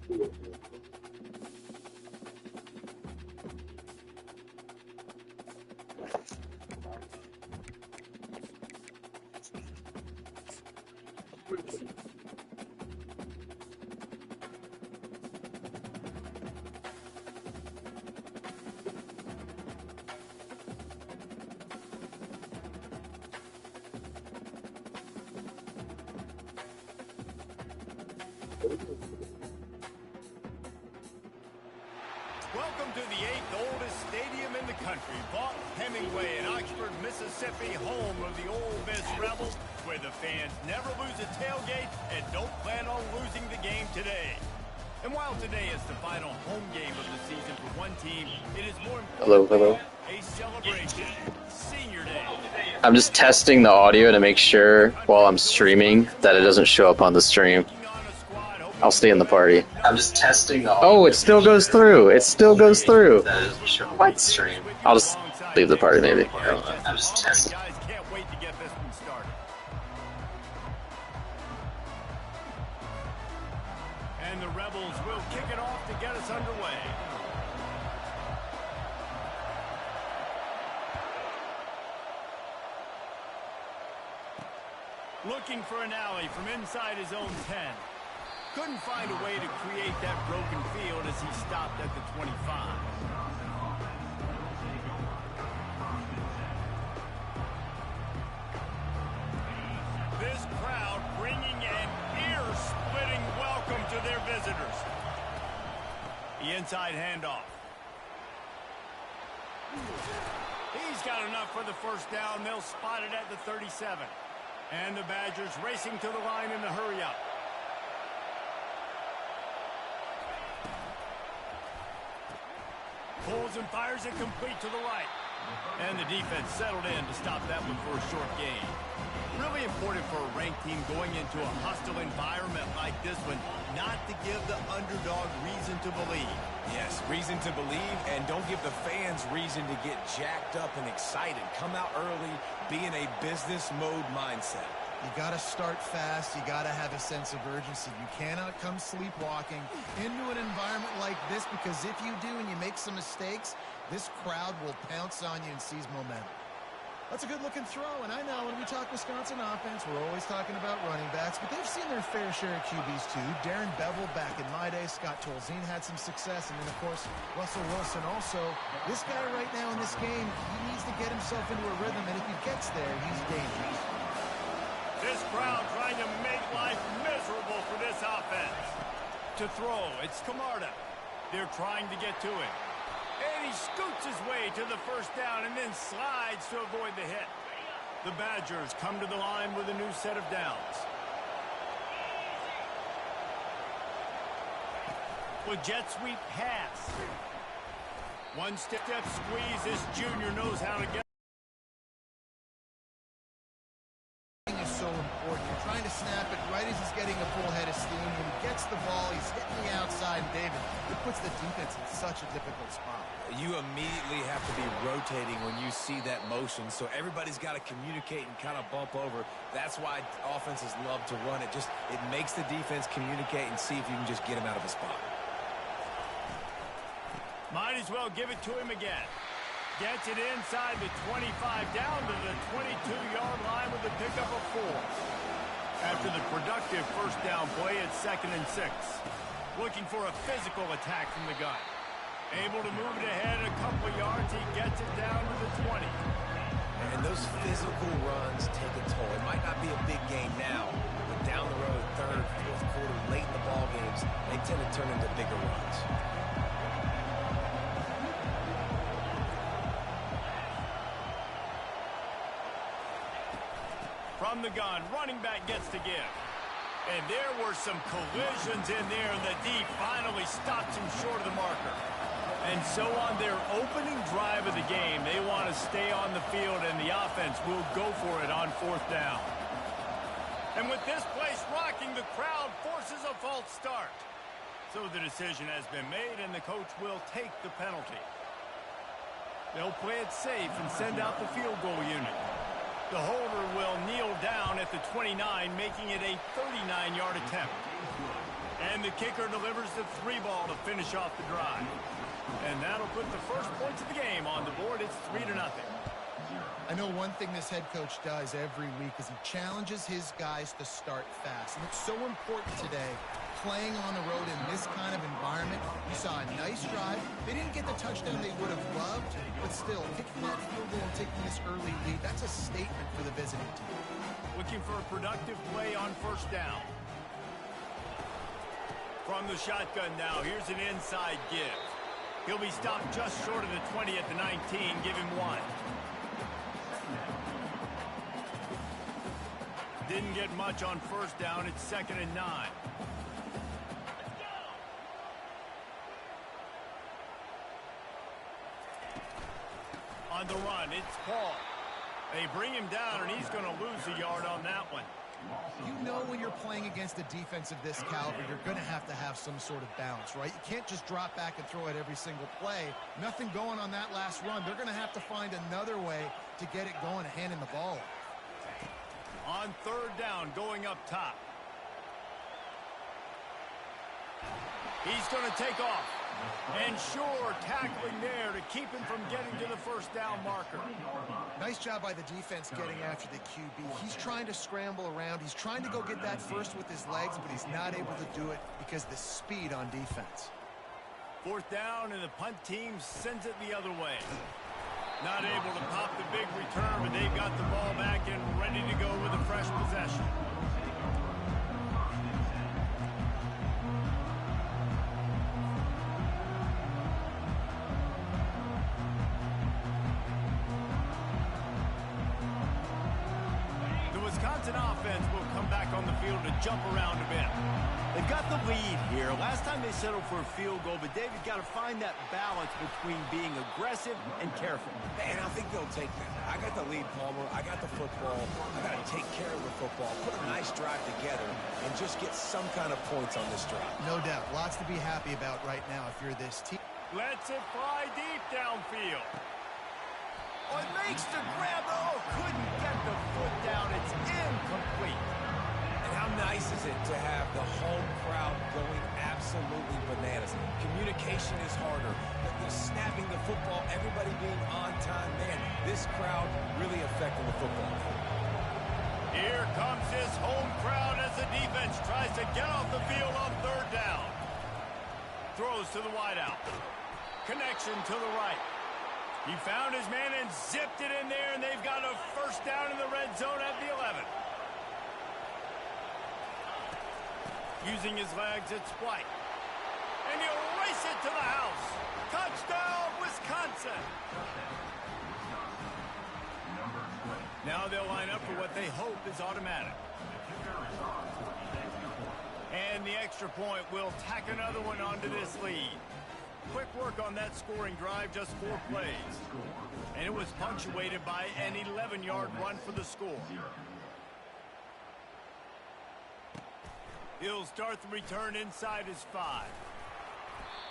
Welcome to the 8th oldest stadium in the country, Vaught Hemingway in Oxford, Mississippi, home of the Ole Miss Rebels, where the fans never lose a tailgate and don't plan on losing the game today. And while today is the final home game of the season for one team, it is more important a celebration, Senior Day. I'm just testing the audio to make sure while I'm streaming that it doesn't show up on the stream. I'll stay in the party. I'm just testing the audio. Oh, it still goes through. It still goes through. What? Stream. I'll just leave the party maybe. I'm just testing. Can't wait to get this one started. And the Rebels will kick it off to get us underway. Looking for an alley from inside his own 10. Couldn't find a way to create that broken field as he stopped at the 25. This crowd bringing an ear-splitting welcome to their visitors. The inside handoff. He's got enough for the first down. They'll spot it at the 37. And the Badgers racing to the line in the hurry-up. Pulls and fires it complete to the right. And the defense settled in to stop that one for a short gain. Really important for a ranked team going into a hostile environment like this one, not to give the underdog reason to believe. Yes, reason to believe, and don't give the fans reason to get jacked up and excited. Come out early, be in a business mode mindset. You got to start fast. You got to have a sense of urgency. You cannot come sleepwalking into an environment like this, because if you do and you make some mistakes, this crowd will pounce on you and seize momentum. That's a good-looking throw, and I know when we talk Wisconsin offense, we're always talking about running backs, but they've seen their fair share of QBs too. Darren Bevel back in my day, Scott Tolzien had some success, and then, of course, Russell Wilson also. This guy right now in this game, he needs to get himself into a rhythm, and if he gets there, he's dangerous. This crowd trying to make life miserable for this offense. To throw, it's Camarda. They're trying to get to him. And he scoots his way to the first down and then slides to avoid the hit. The Badgers come to the line with a new set of downs. With jet sweep pass. One step squeeze. This junior knows how to get. Is so important. You're trying to snap it right as he's getting a full head of steam. When he gets the ball, he's hitting the outside, and David, it puts the defense in such a difficult spot. You immediately have to be rotating when you see that motion, so everybody's got to communicate and kind of bump over. That's why offenses love to run it. It makes the defense communicate and see if you can just get him out of a spot. Might as well give it to him again. Gets it inside the 25, down to the 22-yard line with a pickup of 4. After the productive first down play, it's 2nd and 6. Looking for a physical attack from the gun. Able to move it ahead a couple of yards. He gets it down to the 20. And those physical runs take a toll. It might not be a big game now, but down the road, 3rd, 4th quarter, late in the ball games, they tend to turn into bigger runs. From the gun, running back gets to give. And there were some collisions in there, and the D finally stops him short of the marker. And so on their opening drive of the game, they want to stay on the field, and the offense will go for it on 4th down. And with this place rocking, the crowd forces a false start. So the decision has been made, and the coach will take the penalty. They'll play it safe and send out the field goal unit. The holder will kneel down at the 29, making it a 39-yard attempt. And the kicker delivers the 3 ball to finish off the drive. And that'll put the first points of the game on the board. It's 3-0. I know one thing this head coach does every week is he challenges his guys to start fast. And it's so important today, playing on the road in this kind of environment. You saw a nice drive. They didn't get the touchdown they would have loved, but still, kicking that field goal and taking this early lead, that's a statement for the visiting team. Looking for a productive play on first down. From the shotgun now, here's an inside give. He'll be stopped just short of the 20 at the 19. Give him 1. Didn't get much on first down. It's 2nd and 9. On the run, it's Paul. They bring him down, and he's going to lose a yard on that one. You know when you're playing against a defense of this caliber, you're going to have some sort of balance, right? You can't just drop back and throw it every single play. Nothing going on that last run. They're going to have to find another way to get it going and handing the ball off. On 3rd down, going up top. He's going to take off. And sure, tackling there to keep him from getting to the first down marker. Nice job by the defense getting after the QB. He's trying to scramble around. He's trying to go get that first with his legs, but he's not able to do it because of the speed on defense. 4th down, and the punt team sends it the other way. Not able to pop the big return, but they've got the ball back and ready to go with a fresh possession. The Wisconsin offense will come back on the field to jump around a bit. They've got the lead here. Last time they settled for a field goal, but David got to find that balance between being aggressive and careful. Man, I think they'll take that. I got the lead, Palmer. I got the football. I got to take care of the football, put a nice drive together, and just get some kind of points on this drive. No doubt. Lots to be happy about right now if you're this team. Lets it fly deep downfield. Oh, it makes the grab. Oh, couldn't get the foot down. It's incomplete. And how nice is it to have the home crowd going absolutely bananas? Communication is harder. The snapping the football, everybody being on time. Man, this crowd really affecting the football game. Here comes this home crowd as the defense tries to get off the field on 3rd down. Throws to the wideout. Connection to the right. He found his man and zipped it in there, and they've got a first down in the red zone at the 11. Using his legs, it's White. And he'll race it to the house. Touchdown, Wisconsin. Now they'll line up for what they hope is automatic. And the extra point will tack another one onto this lead. Quick work on that scoring drive, just 4 plays. And it was punctuated by an 11-yard run for the score. He'll start the return inside his 5.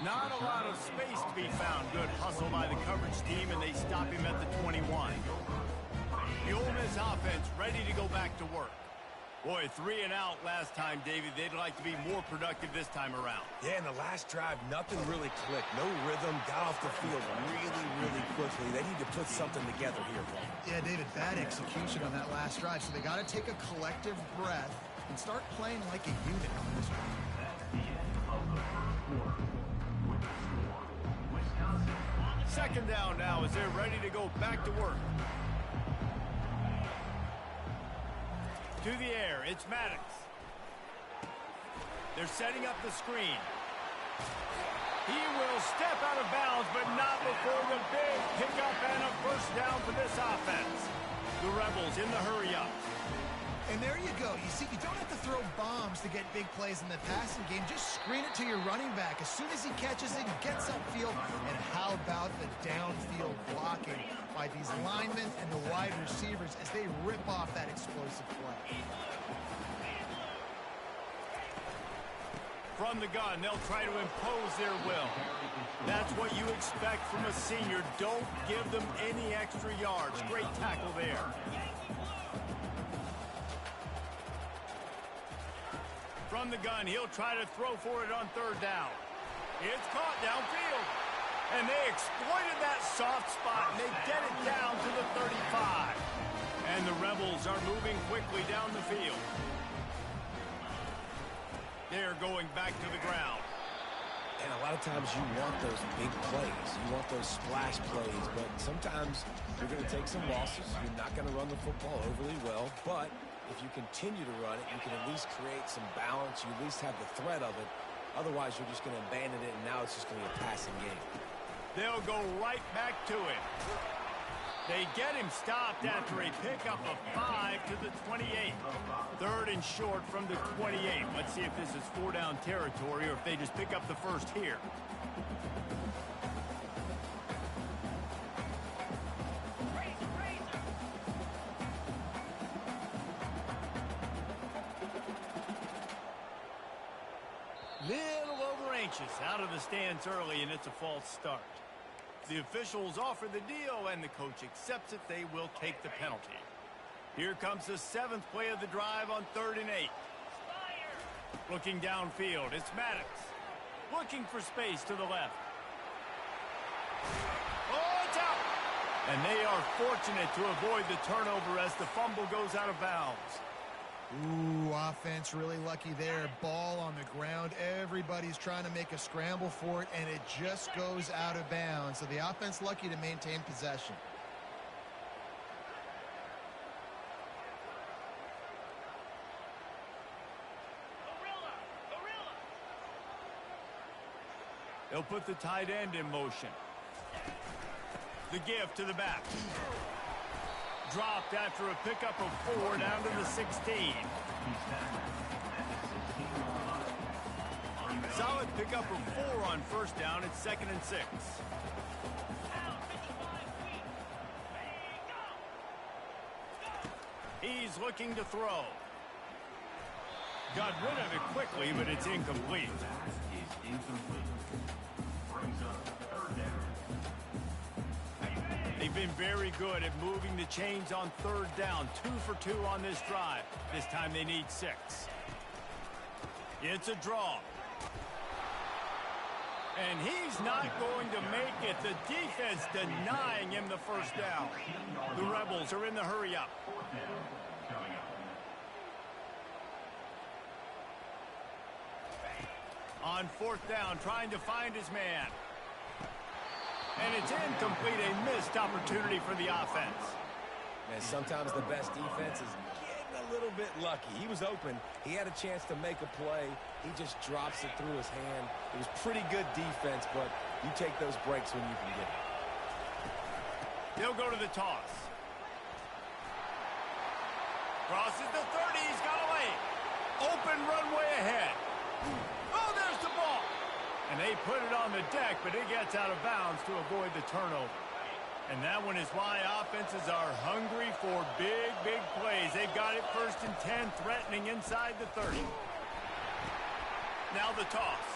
Not a lot of space to be found. Good hustle by the coverage team, and they stop him at the 21. The Ole Miss offense ready to go back to work. Boy, 3 and out last time, David. They'd like to be more productive this time around. Yeah, in the last drive, nothing really clicked. No rhythm, got off the field really quickly. They need to put something together here, Paul. Yeah, David, bad execution on that last drive. So they got to take a collective breath and start playing like a unit on this one. 2nd down now as they're ready to go back to work. To the air, it's Maddox. They're setting up the screen. He will step out of bounds, but not before the big pickup and a first down for this offense. The Rebels in the hurry-up. And there you go. You see, you don't have to throw bombs to get big plays in the passing game. Just screen it to your running back. As soon as he catches it, he gets upfield. And how about the downfield blocking by these linemen and the wide receivers as they rip off that explosive play. From the gun, they'll try to impose their will. That's what you expect from a senior. Don't give them any extra yards. Great tackle there. From From the gun, he'll try to throw for it on third down. It's caught downfield. And they exploited that soft spot, and they get it down to the 35. And the Rebels are moving quickly down the field. They're going back to the ground. And a lot of times you want those big plays. You want those splash plays. But sometimes you're going to take some losses. You're not going to run the football overly well. But if you continue to run it, you can at least create some balance. You at least have the threat of it. Otherwise, you're just going to abandon it, and now it's just going to be a passing game. They'll go right back to him. They get him stopped after a pickup of 5 to the 28. Third and short from the 28. Let's see if this is 4-down territory or if they just pick up the first here. Little over anxious out of the stands early, and it's a false start. The officials offer the deal, and the coach accepts it. They will take the penalty. Here comes the 7th play of the drive on 3rd and 8. Looking downfield, it's Maddox. Looking for space to the left. Oh, it's out! And they are fortunate to avoid the turnover as the fumble goes out of bounds. Ooh, offense really lucky there. Ball on the ground. Everybody's trying to make a scramble for it, and it just goes out of bounds. So the offense lucky to maintain possession. They'll put the tight end in motion. The give to the back. Dropped after a pickup of 4 down to the 16. Solid pickup of 4 on first down. It's 2nd and 6. He's looking to throw. Got rid of it quickly, but it's incomplete. They've been very good at moving the chains on 3rd down. 2 for 2 on this drive. This time they need 6. It's a draw. And he's not going to make it. The defense denying him the first down. The Rebels are in the hurry-up. On 4th down, trying to find his man. And it's incomplete, a missed opportunity for the offense. Man, sometimes the best defense is getting a little bit lucky. He was open. He had a chance to make a play. He just drops it through his hand. It was pretty good defense, but you take those breaks when you can get it. They'll go to the toss. Crosses the 30. He's got a lane. Open runway ahead. Oh, there's the ball. And they put it on the deck, but it gets out of bounds to avoid the turnover. And that one is why offenses are hungry for big, big plays. They've got it 1st and 10, threatening inside the 30. Now the toss.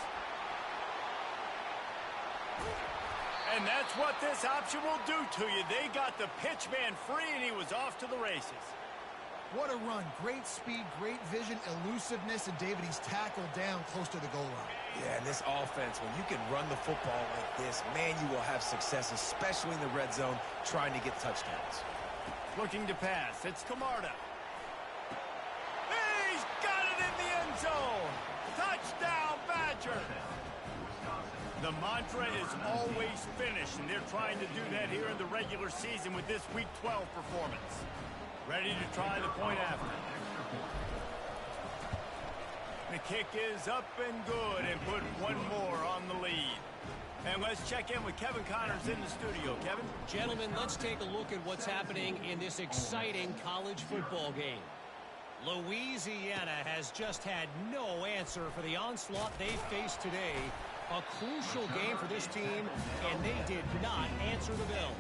And that's what this option will do to you. They got the pitch man free, and he was off to the races. What a run. Great speed, great vision, elusiveness, and David, he's tackled down close to the goal line. Yeah, and this offense, when you can run the football like this, man, you will have success, especially in the red zone, trying to get touchdowns. Looking to pass. It's Camarda. He's got it in the end zone. Touchdown, Badger. The mantra is always finish, and they're trying to do that here in the regular season with this Week 12 performance. Ready to try the point after. The kick is up and good, and put one more on the lead. And let's check in with Kevin Connors in the studio. Kevin? Gentlemen, let's take a look at what's happening in this exciting college football game. Louisiana has just had no answer for the onslaught they faced today. A crucial game for this team, and they did not answer the bell.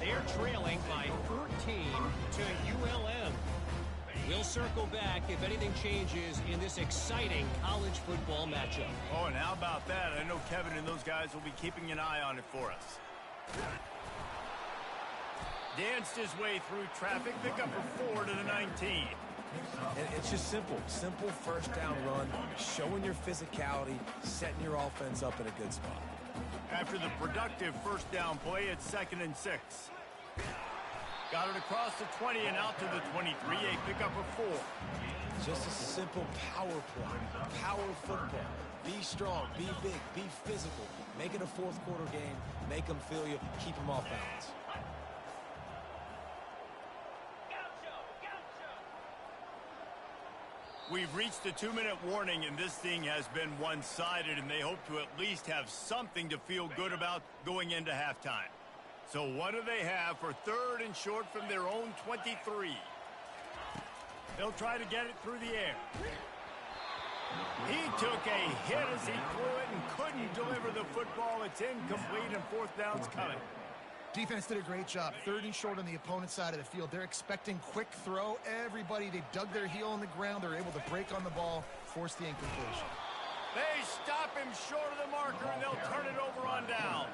They're trailing by 14 to ULM. We'll circle back if anything changes in this exciting college football matchup. Oh, and how about that? I know Kevin and those guys will be keeping an eye on it for us. Danced his way through traffic, pick up a 4 to the 19. And it's just simple first down run, showing your physicality, setting your offense up in a good spot. After the productive first down play, it's 2nd and 6. Got it across the 20 and out to the 23, a pickup of 4. Just a simple power play, power football. Be strong, be big, be physical. Make it a fourth quarter game. Make them feel you. Keep them off balance. We've reached the 2-minute warning, and this thing has been one-sided, and they hope to at least have something to feel good about going into halftime. So what do they have for 3rd and short from their own 23? They'll try to get it through the air. He took a hit as he threw it and couldn't deliver the football. It's incomplete, and 4th down's coming. Defense did a great job. 3rd and short on the opponent's side of the field. They're expecting quick throw. Everybody, they dug their heel on the ground. They're able to break on the ball, force the incompletion. They stop him short of the marker, and they'll turn it over on downs.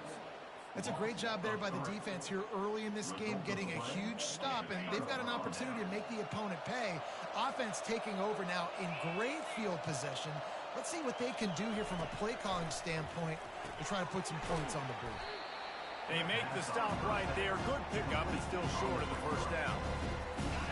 That's a great job there by the defense here early in this game, getting a huge stop, and they've got an opportunity to make the opponent pay. Offense taking over now in great field possession. Let's see what they can do here from a play calling standpoint to try to put some points on the board. They make the stop right there. Good pickup, but still short of the first down.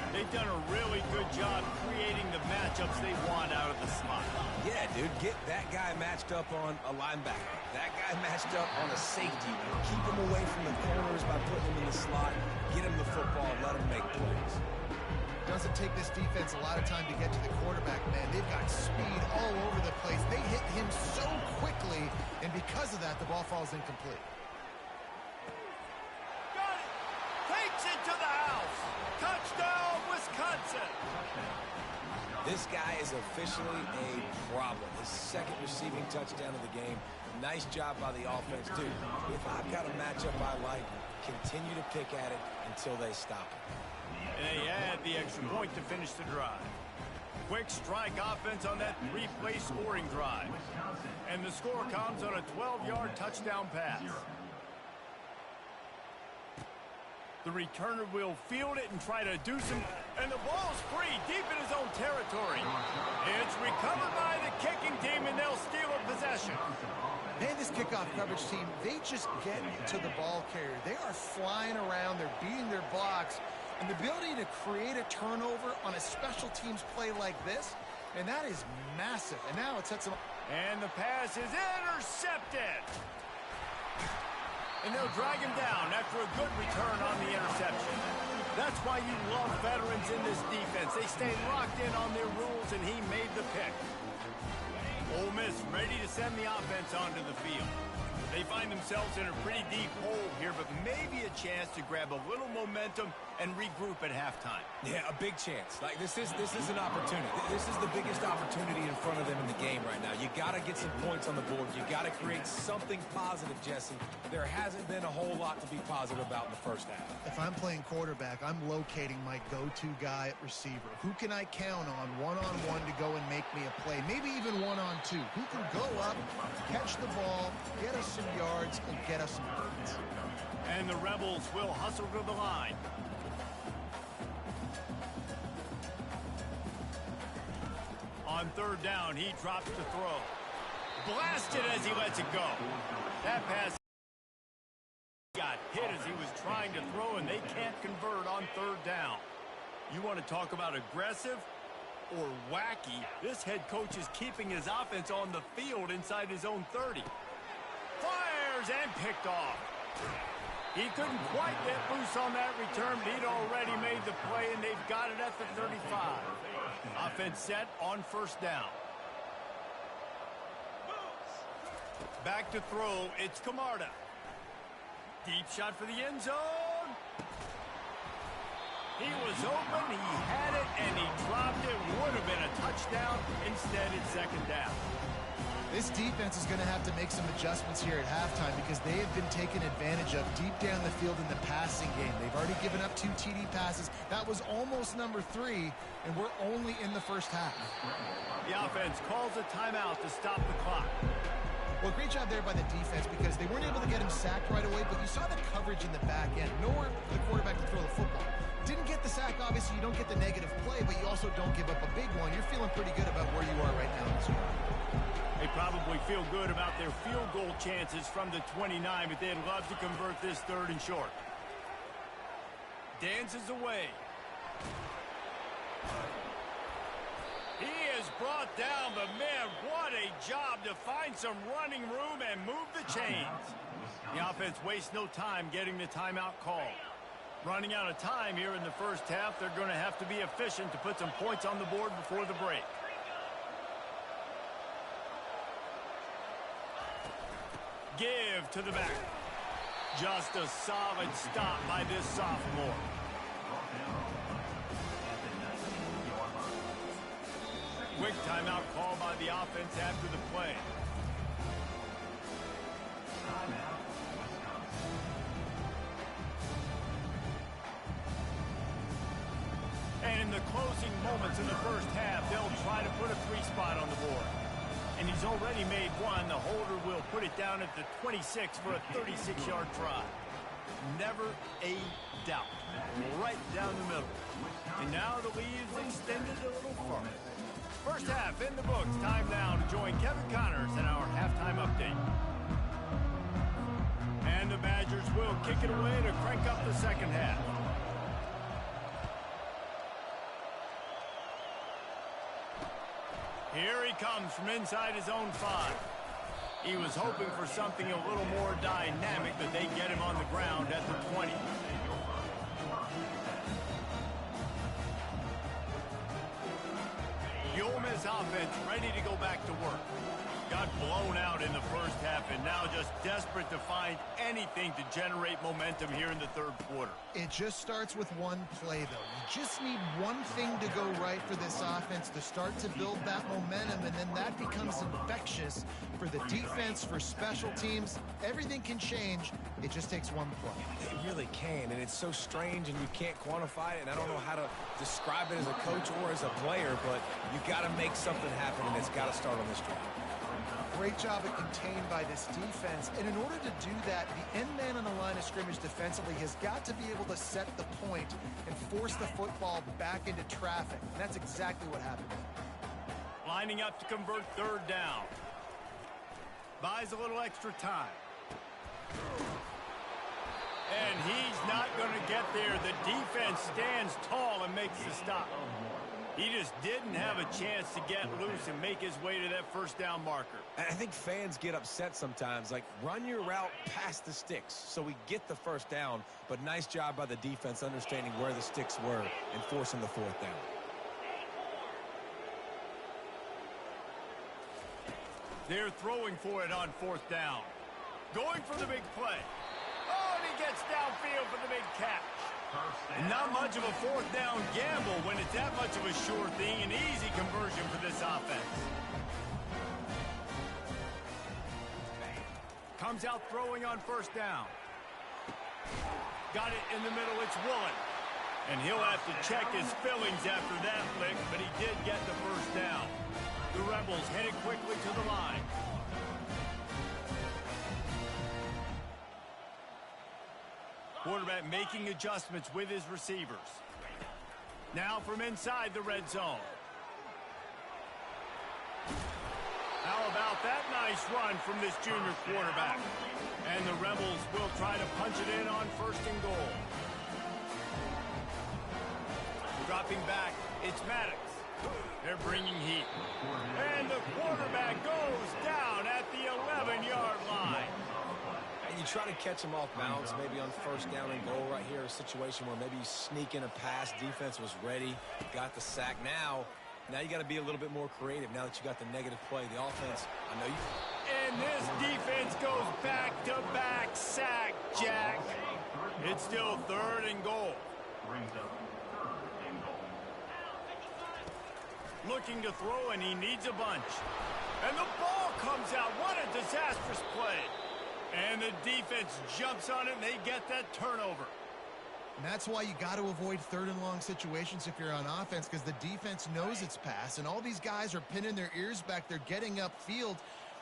They've done a really good job creating the matchups they want out of the slot. Yeah, dude, get that guy matched up on a linebacker. That guy matched up on a safety. Keep him away from the corners by putting him in the slot. Get him the football, let him make plays. Doesn't take this defense a lot of time to get to the quarterback, man. They've got speed all over the place. They hit him so quickly, and because of that, the ball falls incomplete. Got it! Takes it to the house! Touchdown, Wisconsin! This guy is officially a problem. His 2nd receiving touchdown of the game. Nice job by the offense, too. If I've got a matchup I like, continue to pick at it until they stop it. And they add the extra point to finish the drive. Quick strike offense on that 3-play scoring drive. And the score comes on a 12-yard touchdown pass. The returner will field it and try to do some, and the ball's free deep in his own territory. It's recovered by the kicking team, and they'll steal a possession. Man, this kickoff coverage team, they just get to the ball carrier. They are flying around. They're beating their blocks. And the ability to create a turnover on a special teams play like this, and that is massive. And now it sets them up. And the pass is intercepted. And they'll drag him down after a good return on the interception. That's why you love veterans in this defense. They stay locked in on their rules, and he made the pick. Ole Miss ready to send the offense onto the field. They find themselves in a pretty deep hole here, but maybe a chance to grab a little momentum and regroup at halftime. Yeah, a big chance. Like this is an opportunity. This is the biggest opportunity in front of them in the game right now. You got to get some points on the board. You got to create something positive, Jesse. There hasn't been a whole lot to be positive about in the first half. If I'm playing quarterback, I'm locating my go-to guy at receiver. Who can I count on one-on-one to go and make me a play? Maybe even one-on-two. Who can go up, catch the ball, get us some yards, and get us some points. And the Rebels will hustle to the line. On 3rd down, he drops to throw. Blasted as he lets it go. That pass got hit as he was trying to throw, and they can't convert on 3rd down. You want to talk about aggressive or wacky? This head coach is keeping his offense on the field inside his own 30. Fires and picked off. He couldn't quite get loose on that return, but he'd already made the play, and they've got it at the 35. Offense set on 1st down. Back to throw, it's Camarda. Deep shot for the end zone. He was open, he had it, and he dropped it. Would have been a touchdown. Instead, it's 2nd down. This defense is going to have to make some adjustments here at halftime because they have been taken advantage of deep down the field in the passing game. They've already given up 2 TD passes. That was almost number 3, and we're only in the first half. The offense calls a timeout to stop the clock. Well, great job there by the defense because they weren't able to get him sacked right away, but you saw the coverage in the back end. Nowhere for the quarterback to throw the football. Didn't get the sack, obviously you don't get the negative play, but you also don't give up a big one. You're feeling pretty good about where you are right now in this game. They probably feel good about their field goal chances from the 29, but they'd love to convert this 3rd and short. Dances away. He is brought down, but man, what a job to find some running room and move the chains. The offense wastes no time getting the timeout call. Running out of time here in the first half, they're going to have to be efficient to put some points on the board before the break. Give to the back. Just a solid stop by this sophomore. Quick timeout call by the offense after the play. And in the closing moments in the first half, they'll try to put a 3-spot on the board. And he's already made one. The holder will put it down at the 26 for a 36-yard try. Never a doubt. Right down the middle. And now the lead is extended a little farther. First half in the books. Time now to join Kevin Connors in our halftime update. And the Badgers will kick it away to crank up the second half. Here he comes from inside his own 5. He was hoping for something a little more dynamic, but they get him on the ground at the 20. The Ole Miss offense ready to go back to work. Got blown out in the first half and now just desperate to find anything to generate momentum here in the 3rd quarter. It just starts with one play, though. You just need one thing to go right for this offense to start to build that momentum, and then that becomes infectious for the defense, for special teams. Everything can change. It just takes one play. It really can, and it's so strange, and you can't quantify it, and I don't know how to describe it as a coach or as a player, but you got to make something happen, and it's got to start on this drive. Great job at contained by this defense. And in order to do that, the end man on the line of scrimmage defensively has got to be able to set the point and force the football back into traffic. And that's exactly what happened. Lining up to convert 3rd down. Buys a little extra time. And he's not going to get there. The defense stands tall and makes the stop. He just didn't have a chance to get loose and make his way to that first down marker. I think fans get upset sometimes. Like, run your route past the sticks so we get the first down. But nice job by the defense understanding where the sticks were and forcing the 4th down. They're throwing for it on 4th down. Going for the big play. Oh, and he gets downfield for the big catch. And not much of a 4th down gamble when it's that much of a sure thing, an easy conversion for this offense. Comes out throwing on 1st down. Got it in the middle, it's Woolen. And he'll have to check his fillings after that flick, but he did get the 1st down. The Rebels headed quickly to the line. Quarterback making adjustments with his receivers. Now from inside the red zone. How about that nice run from this junior quarterback? And the Rebels will try to punch it in on 1st and goal. Dropping back, it's Maddox. They're bringing heat. And the quarterback goes down at the 11-yard line. You try to catch him off balance, maybe on 1st down and goal right here, a situation where maybe you sneak in a pass, defense was ready, got the sack. Now you got to be a little bit more creative now that you got the negative play. The offense, I know you... And this defense goes back-to-back sack, Jack. It's still 3rd and goal. Looking to throw, and he needs a bunch. And the ball comes out. What a disastrous play. And the defense jumps on it, and they get that turnover. And that's why you got to avoid 3rd and long situations if you're on offense, because the defense knows it's pass, and all these guys are pinning their ears back. They're getting upfield,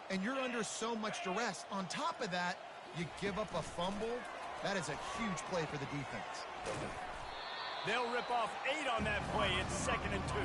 and you're under so much duress. On top of that, you give up a fumble. That is a huge play for the defense. They'll rip off 8 on that play. It's 2nd and 2.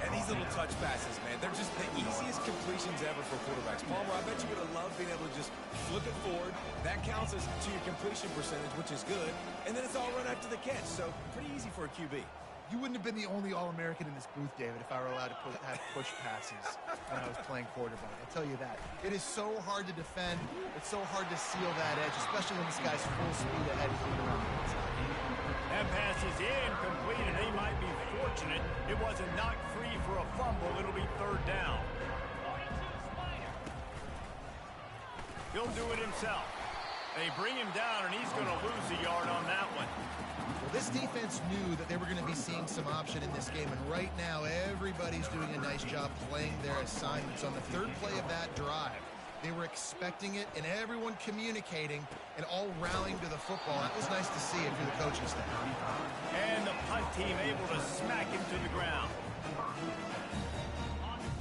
And these little touch passes, man, they're just the easiest completions ever for quarterbacks. Palmer, I bet you would have loved being able to just flip it forward. That counts as to your completion percentage, which is good. And then it's all run after the catch. So pretty easy for a QB. You wouldn't have been the only All-American in this booth, David, if I were allowed to have push passes when I was playing quarterback. I'll tell you that. It is so hard to defend. It's so hard to seal that edge, especially when this guy's full speed ahead coming around the outside. That pass is incomplete, and they might be fortunate it wasn't knocked free for a fumble. It'll be 3rd down. He'll do it himself. They bring him down, and he's going to lose a yard on that one. Well, this defense knew that they were going to be seeing some option in this game, and right now everybody's doing a nice job playing their assignments. On the 3rd play of that drive, they were expecting it, and everyone communicating and all rallying to the football. That was nice to see if you're the coaching staff. And the punt team able to smack him to the ground.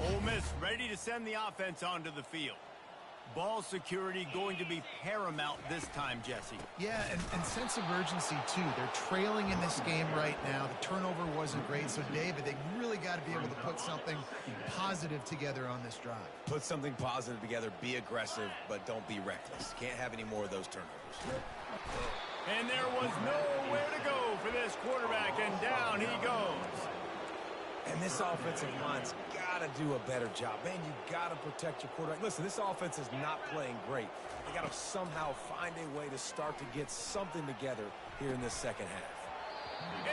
Ole Miss ready to send the offense onto the field. Ball security going to be paramount this time, Jesse. Yeah, and sense of urgency, too. They're trailing in this game right now. The turnover wasn't great. So, David, they really got to be able to put something positive together on this drive. Put something positive together, be aggressive, but don't be reckless. Can't have any more of those turnovers. And there was nowhere to go for this quarterback, and down he goes. And this offensive line's got to do a better job. Man, you got to protect your quarterback. Listen, this offense is not playing great. They got to somehow find a way to start to get something together here in this 2nd half.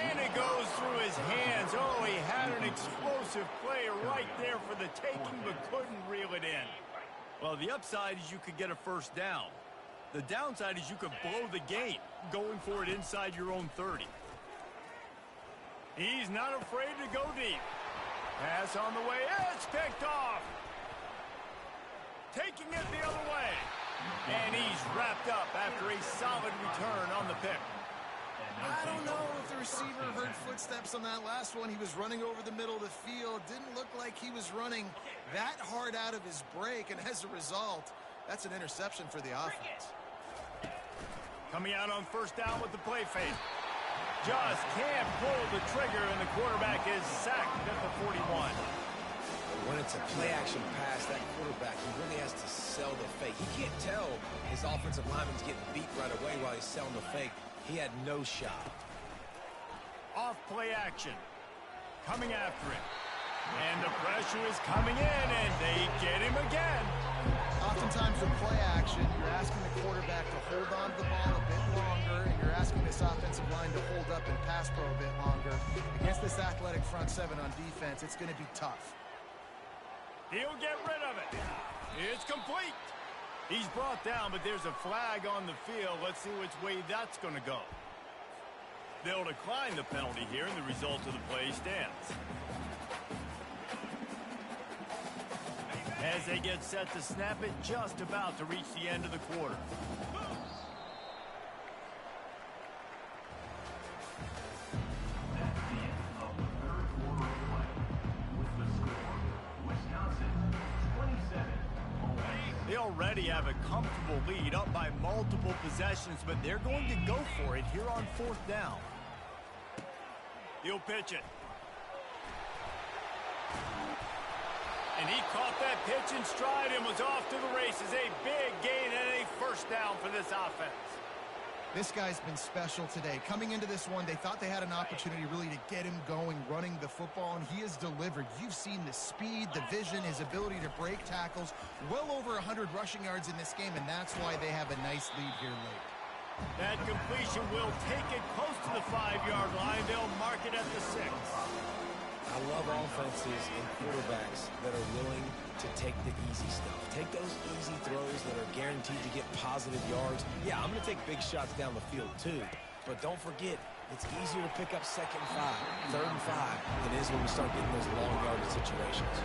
And it goes through his hands. Oh, he had an explosive play right there for the taking, but couldn't reel it in. Well, the upside is you could get a 1st down. The downside is you could blow the game going for it inside your own 30. He's not afraid to go deep. Pass on the way. It's picked off. Taking it the other way. And he's wrapped up after a solid return on the pick. I don't know if the receiver heard footsteps on that last one. He was running over the middle of the field. Didn't look like he was running that hard out of his break. And as a result, that's an interception for the offense. Coming out on 1st down with the play fake. Just can't pull the trigger, and the quarterback is sacked at the 41. When it's a play-action pass, that quarterback, he really has to sell the fake. He can't tell his offensive lineman's getting beat right away while he's selling the fake. He had no shot. Off play action. Coming after him. And the pressure is coming in, and they get him again. Oftentimes with play action, you're asking the quarterback to hold on to the ball a bit longer, and you're asking this offensive line to hold up and pass pro a bit longer. Against this athletic front 7 on defense, it's going to be tough. He'll get rid of it. It's complete. He's brought down, but there's a flag on the field. Let's see which way that's going to go. They'll decline the penalty here, and the result of the play stands. As they get set to snap it, just about to reach the end of the quarter. They already have a comfortable lead, up by multiple possessions, but they're going to go for it here on 4th down. He'll pitch it. And he caught that pitch in stride and was off to the races. A big gain and a 1st down for this offense. This guy's been special today. Coming into this one, they thought they had an opportunity really to get him going, running the football, and he has delivered. You've seen the speed, the vision, his ability to break tackles. Well over 100 rushing yards in this game, and that's why they have a nice lead here late. That completion will take it close to the 5-yard line. They'll mark it at the 6. I love offenses and quarterbacks that are willing to take the easy stuff. Take those easy throws that are guaranteed to get positive yards. Yeah, I'm going to take big shots down the field too. But don't forget, it's easier to pick up 2nd and 5, 3rd and 5 than it is when we start getting those long yardage situations.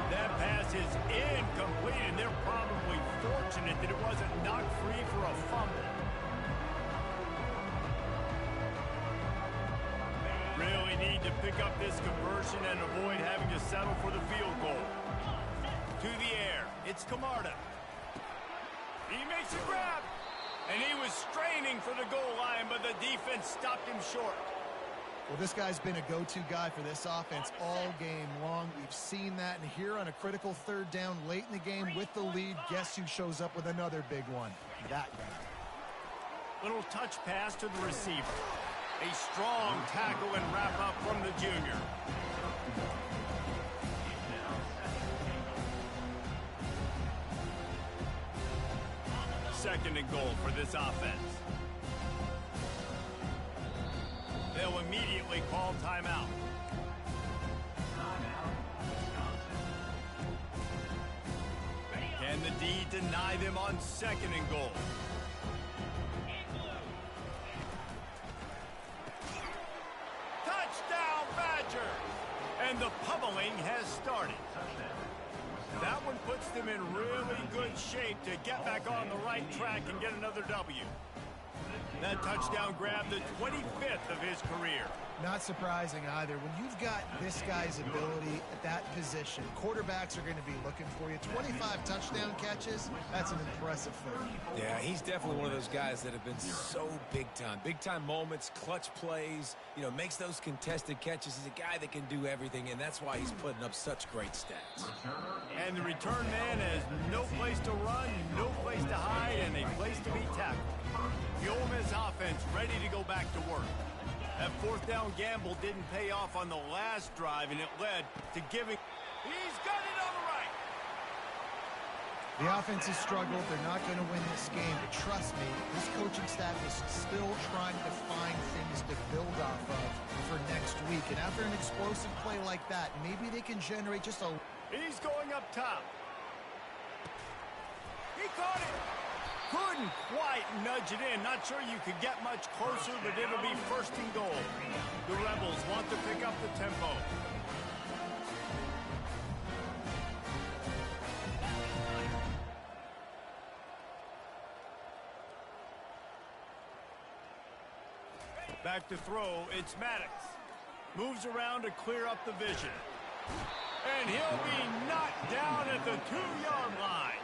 That pass is incomplete, and they're probably fortunate that it wasn't knocked free for a fumble. Really need to pick up this conversion and avoid having to settle for the field goal. To the air, it's Camarda. He makes a grab, and he was straining for the goal line, but the defense stopped him short. Well, this guy's been a go-to guy for this offense all game long. We've seen that, and here on a critical third down late in the game with the lead, guess who shows up with another big one? That guy. Little touch pass to the receiver. A strong tackle and wrap-up from the junior. Second and goal for this offense. They'll immediately call timeout. Can the D deny them on second and goal? Touchdown, Badger! And the pummeling has started. That one puts them in really good shape to get back on the right track and get another W. That touchdown grabbed the 25th of his career. Not surprising either. When you've got this guy's ability at that position, quarterbacks are going to be looking for you. 25 touchdown catches, that's an impressive thing. Yeah, he's definitely one of those guys that have been so big time. Big time moments, clutch plays, you know, makes those contested catches. He's a guy that can do everything, and that's why he's putting up such great stats. And the return man has no place to run, no place to hide, and a place to be tackled. The Ole Miss offense ready to go back to work. That fourth down gamble didn't pay off on the last drive, and it led to giving. He's got it on the right. The offense has struggled. They're not going to win this game, but trust me, this coaching staff is still trying to find things to build off of for next week. And after an explosive play like that, maybe they can generate just a... He's going up top. He caught it. Couldn't quite nudge it in. Not sure you could get much closer, but it'll be first and goal. The Rebels want to pick up the tempo. Back to throw, it's Maddox. Moves around to clear up the vision. And he'll be knocked down at the 2-yard line.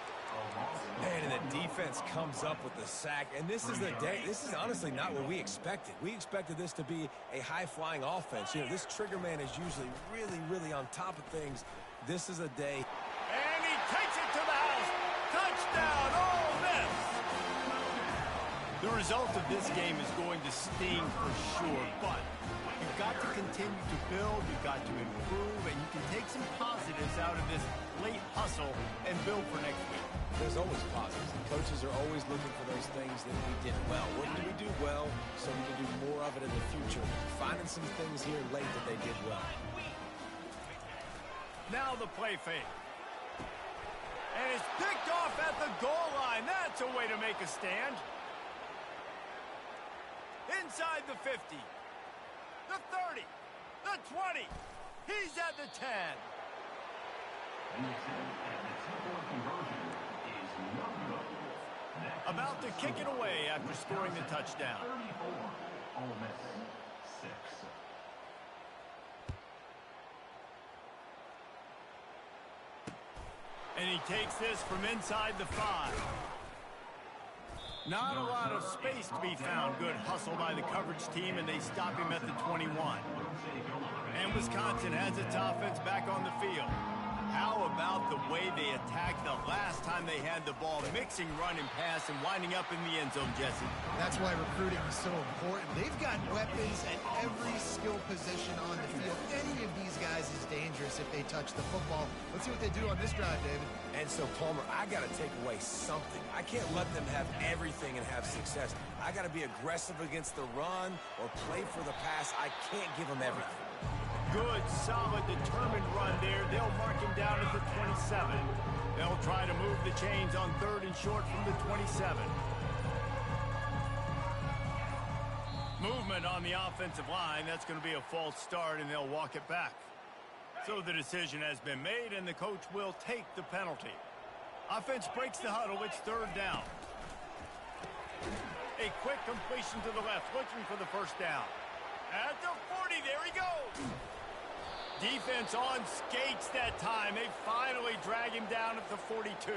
Man, and the defense comes up with the sack, and this is the day. This is honestly not what we expected. We expected this to be a high-flying offense. You know, this trigger man is usually really on top of things. This is a day. And he takes it to the house. Touchdown, Ole Miss! The result of this game is going to sting for sure, but you've got to continue to build, you've got to improve, and you can take some positives out of this late hustle and build for next week. There's always positives. The coaches are always looking for those things that we did well. What did we do well so we can do more of it in the future? Finding some things here late that they did well. Now the play fake. And it's picked off at the goal line. That's a way to make a stand. Inside the 50. The 30. The 20. He's at the 10. About to kick it away after scoring the touchdown. And he takes this from inside the 5. Not a lot of space to be found. Good hustle by the coverage team, and they stop him at the 21. And Wisconsin has its offense back on the field. How about the way they attacked the last time they had the ball, mixing run and pass and winding up in the end zone, Jesse? That's why recruiting is so important. They've got weapons at every skill position on the field. Any of these guys is dangerous if they touch the football. Let's see what they do on this drive, David. And so, Palmer, I got to take away something. I can't let them have everything and have success. I got to be aggressive against the run or play for the pass. I can't give them everything. Good, solid, determined run there. They'll mark him down at the 27. They'll try to move the chains on 3rd and short from the 27. Movement on the offensive line. That's going to be a false start, and they'll walk it back. So the decision has been made, and the coach will take the penalty. Offense breaks the huddle. It's 3rd down. A quick completion to the left, looking for the first down. At the 40, there he goes. Defense on skates that time. They finally drag him down at the 42.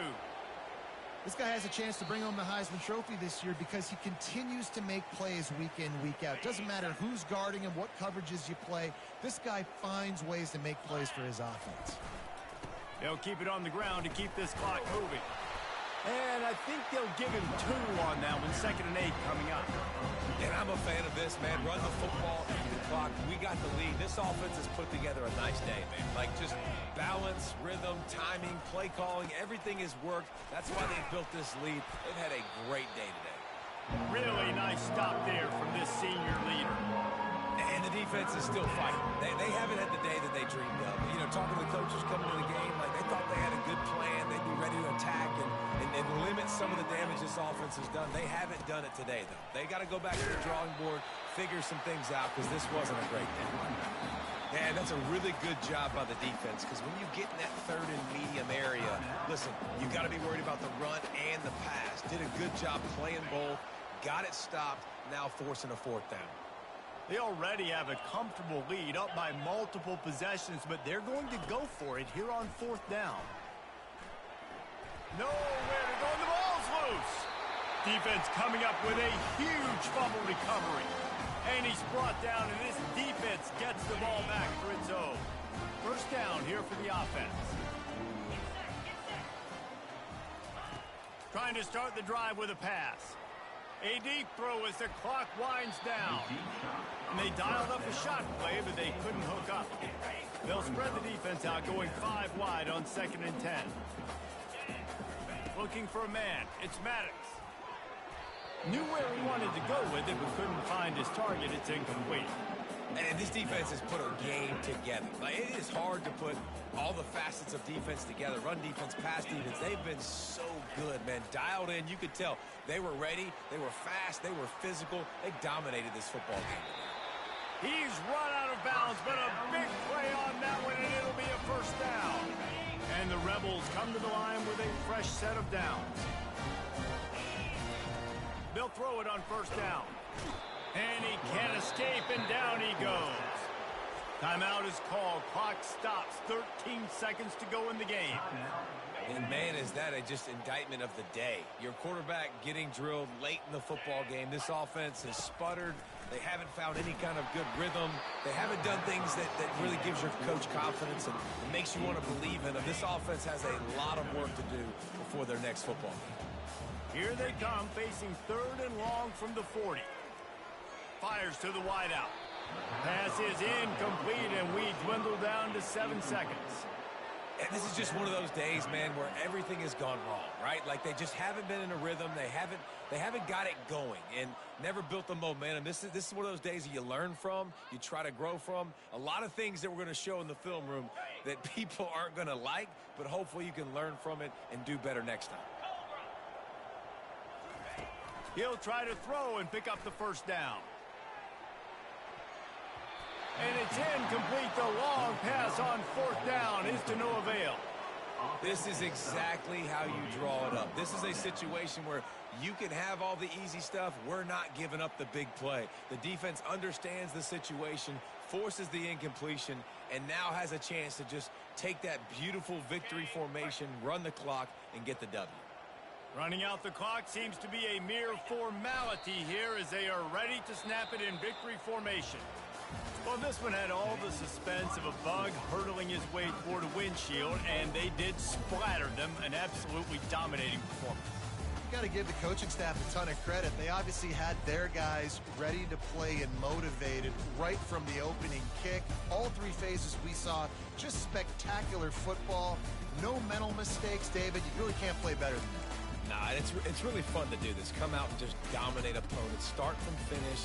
This guy has a chance to bring home the Heisman Trophy this year because he continues to make plays week in, week out. Doesn't matter who's guarding him, what coverages you play. This guy finds ways to make plays for his offense. They'll keep it on the ground to keep this clock moving. And I think they'll give him 2 on that one, 2nd and 8 coming up. And I'm a fan of this, man. Run the football, keep the clock. We got the lead. This offense has put together a nice day, man. Like, just balance, rhythm, timing, play calling, everything has worked. That's why they built this lead. They've had a great day today. Really nice stop there from this senior leader. And the defense is still fighting. They haven't had the day that they dreamed of. You know, talking to the coaches coming to the game, like they thought they had a good plan. They'd be ready to attack and limit some of the damage this offense has done. They haven't done it today, though. They got to go back to the drawing board, figure some things out, because this wasn't a great day. And that's a really good job by the defense, because when you get in that 3rd and medium area, listen, you got to be worried about the run and the pass. Did a good job playing both, got it stopped, now forcing a 4th down. They already have a comfortable lead, up by multiple possessions, but they're going to go for it here on 4th down. Nowhere to go, and the ball's loose. Defense coming up with a huge fumble recovery. And he's brought down, and this defense gets the ball back for its own. 1st down here for the offense. Trying to start the drive with a pass. A deep throw as the clock winds down. And they dialed up a shot play, but they couldn't hook up. They'll spread the defense out, going 5 wide on 2nd and 10. Looking for a man. It's Maddox. Knew where he wanted to go with it, but couldn't find his target. It's incomplete. And this defense has put a game together. Like, it is hard to put all the facets of defense together. Run defense, pass defense. They've been so good, man. Dialed in. You could tell they were ready. They were fast. They were physical. They dominated this football game. He's run out of bounds, but a big play on that one, and it'll be a 1st down. And the Rebels come to the line with a fresh set of downs. They'll throw it on 1st down. And he can't escape, and down he goes. Timeout is called. Clock stops. 13 seconds to go in the game. And, man, is that just indictment of the day. Your quarterback getting drilled late in the football game. This offense has sputtered. They haven't found any kind of good rhythm. They haven't done things that really gives your coach confidence and makes you want to believe in them. This offense has a lot of work to do before their next football game. Here they come, facing 3rd and long from the 40. Fires to the wideout. Pass is incomplete, and we dwindle down to 7 seconds. And this is just one of those days, man, where everything has gone wrong, right? Like, they just haven't been in a rhythm. They haven't got it going and never built the momentum. This is one of those days that you learn from, you try to grow from. A lot of things that we're going to show in the film room that people aren't going to like, but hopefully you can learn from it and do better next time. He'll try to throw and pick up the 1st down. And it's incomplete. The long pass on 4th down is to no avail. This is exactly how you draw it up. This is a situation where you can have all the easy stuff. We're not giving up the big play. The defense understands the situation, forces the incompletion, and now has a chance to just take that beautiful victory formation, run the clock, and get the W. Running out the clock seems to be a mere formality here as they are ready to snap it in victory formation. Well, this one had all the suspense of a bug hurtling his way toward a windshield, and they did splatter them, an absolutely dominating performance. You got to give the coaching staff a ton of credit. They obviously had their guys ready to play and motivated right from the opening kick. All 3 phases we saw, just spectacular football. No mental mistakes, David. You really can't play better than that. Nah, it's really fun to do this. Come out and just dominate opponents. Start from finish.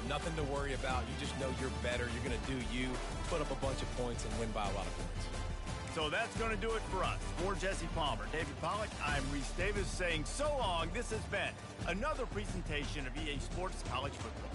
Nothing to worry about. You just know you're better. You're going to do you, put up a bunch of points, and win by a lot of points. So that's going to do it for us. For Jesse Palmer, David Pollack, I'm Reese Davis saying so long. This has been another presentation of EA Sports College Football.